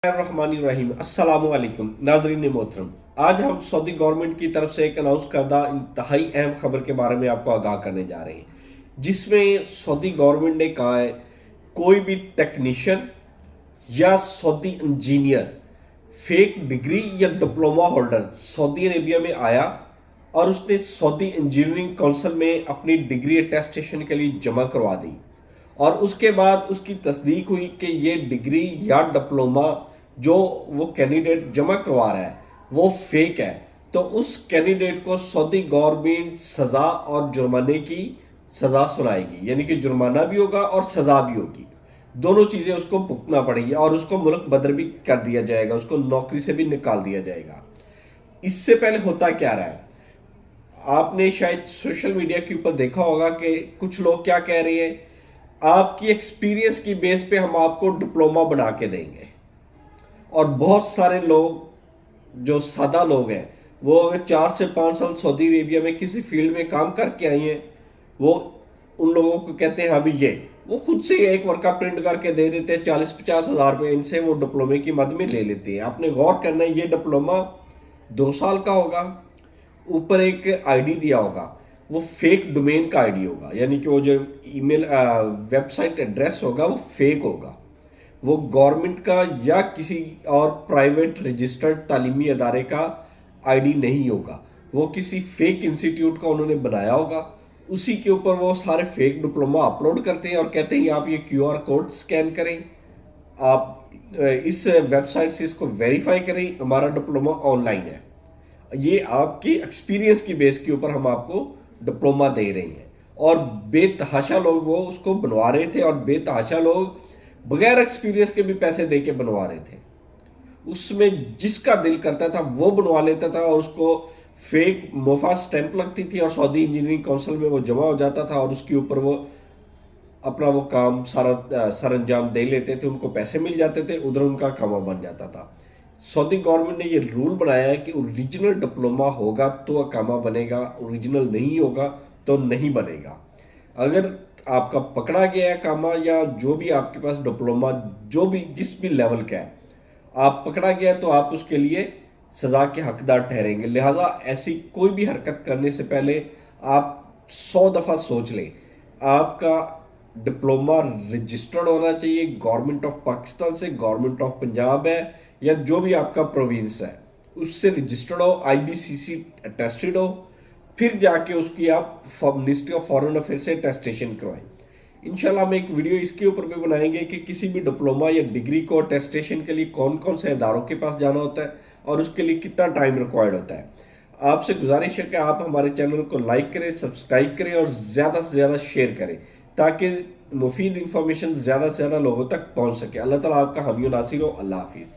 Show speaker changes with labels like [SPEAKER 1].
[SPEAKER 1] रहीम अस्सलामुअलैकुम नाजरीन मोहतरम। आज हम सऊदी गवर्नमेंट की तरफ से एक अनाउंस करदा इंतहाई अहम खबर के बारे में आपको आगाह करने जा रहे हैं, जिसमें सऊदी गवर्नमेंट ने कहा है कोई भी टेक्नीशियन या सऊदी इंजीनियर फेक डिग्री या डिप्लोमा होल्डर सऊदी अरेबिया में आया और उसने सऊदी इंजीनियरिंग काउंसिल में अपनी डिग्री अटेस्टेशन के लिए जमा करवा दी और उसके बाद उसकी तस्दीक हुई कि ये डिग्री या डिप्लोमा जो वो कैंडिडेट जमा करवा रहा है वो फेक है, तो उस कैंडिडेट को सऊदी गवर्नमेंट सज़ा और जुर्माने की सज़ा सुनाएगी। यानी कि जुर्माना भी होगा और सज़ा भी होगी, दोनों चीज़ें उसको भुगतना पड़ेगी और उसको मुल्क बदर भी कर दिया जाएगा, उसको नौकरी से भी निकाल दिया जाएगा। इससे पहले होता क्या रहा है, आपने शायद सोशल मीडिया के ऊपर देखा होगा कि कुछ लोग क्या कह रहे हैं, आपकी एक्सपीरियंस की बेस पे हम आपको डिप्लोमा बना के देंगे। और बहुत सारे लोग जो सादा लोग हैं वो अगर 4 से 5 साल सऊदी अरेबिया में किसी फील्ड में काम करके आए हैं, वो उन लोगों को कहते हैं अभी ये वो खुद से एक वर्का प्रिंट करके दे देते हैं 40-50 हज़ार रुपये, इनसे वो डिप्लोमे की मद में ले लेते हैं। आपने गौर करना है, ये डिप्लोमा 2 साल का होगा, ऊपर एक आईडी दिया होगा, वो फेक डोमेन का आईडी होगा, यानी कि वो जो ईमेल वेबसाइट एड्रेस होगा वो फेक होगा, वो गवर्नमेंट का या किसी और प्राइवेट रजिस्टर्ड तालीमी अदारे का आईडी नहीं होगा, वो किसी फेक इंस्टीट्यूट का उन्होंने बनाया होगा। उसी के ऊपर वो सारे फेक डिप्लोमा अपलोड करते हैं और कहते हैं आप ये क्यूआर कोड स्कैन करें, आप इस वेबसाइट से इसको वेरीफाई करें, हमारा डिप्लोमा ऑनलाइन है। ये आपकी एक्सपीरियंस की बेस के ऊपर हम आपको डिप्लोमा दे रहे हैं। और बेतहाशा लोग वो उसको बनवा रहे थे और बेतहाशा लोग बगैर एक्सपीरियंस के भी पैसे दे के बनवा रहे थे। उसमें जिसका दिल करता था वो बनवा लेता था और उसको फेक मोफा स्टैंप लगती थी और सऊदी इंजीनियरिंग काउंसिल में वो जमा हो जाता था और उसके ऊपर वो अपना वो काम सारा सर अंजाम दे लेते थे, उनको पैसे मिल जाते थे, उधर उनका कामा बन जाता था। सऊदी गवर्नमेंट ने ये रूल बनाया है कि ओरिजिनल डिप्लोमा होगा तो अकामा बनेगा, ओरिजिनल नहीं होगा तो नहीं बनेगा। अगर आपका पकड़ा गया है कामा या जो भी आपके पास डिप्लोमा जो भी जिस भी लेवल का है आप पकड़ा गया तो आप उसके लिए सज़ा के हकदार ठहरेंगे। लिहाजा ऐसी कोई भी हरकत करने से पहले आप 100 दफ़ा सोच लें। आपका डिप्लोमा रजिस्टर्ड होना चाहिए गवर्नमेंट ऑफ पाकिस्तान से, गवर्नमेंट ऑफ पंजाब है या जो भी आपका प्रोविंस है उससे रजिस्टर्ड हो, आईबीसीसी अटेस्टेड हो, फिर जाके उसकी आप मिनिस्ट्री ऑफ फॉरेन अफेयर से अटेस्टेशन करवाएं। इंशाल्लाह हम एक वीडियो इसके ऊपर भी बनाएंगे कि किसी भी डिप्लोमा या डिग्री को अटेस्टेशन के लिए कौन कौन से इदारों के पास जाना होता है और उसके लिए कितना टाइम रिक्वायर्ड होता है। आपसे गुजारिश है कि आप हमारे चैनल को लाइक करें, सब्सक्राइब करें और ज़्यादा से ज़्यादा शेयर करें ताकि मुफीद इंफॉर्मेशन ज़्यादा से ज़्यादा लोगों तक पहुँच सके। अल्लाह ताला आपका हामी नासिर हो। अल्लाह हाफिज़।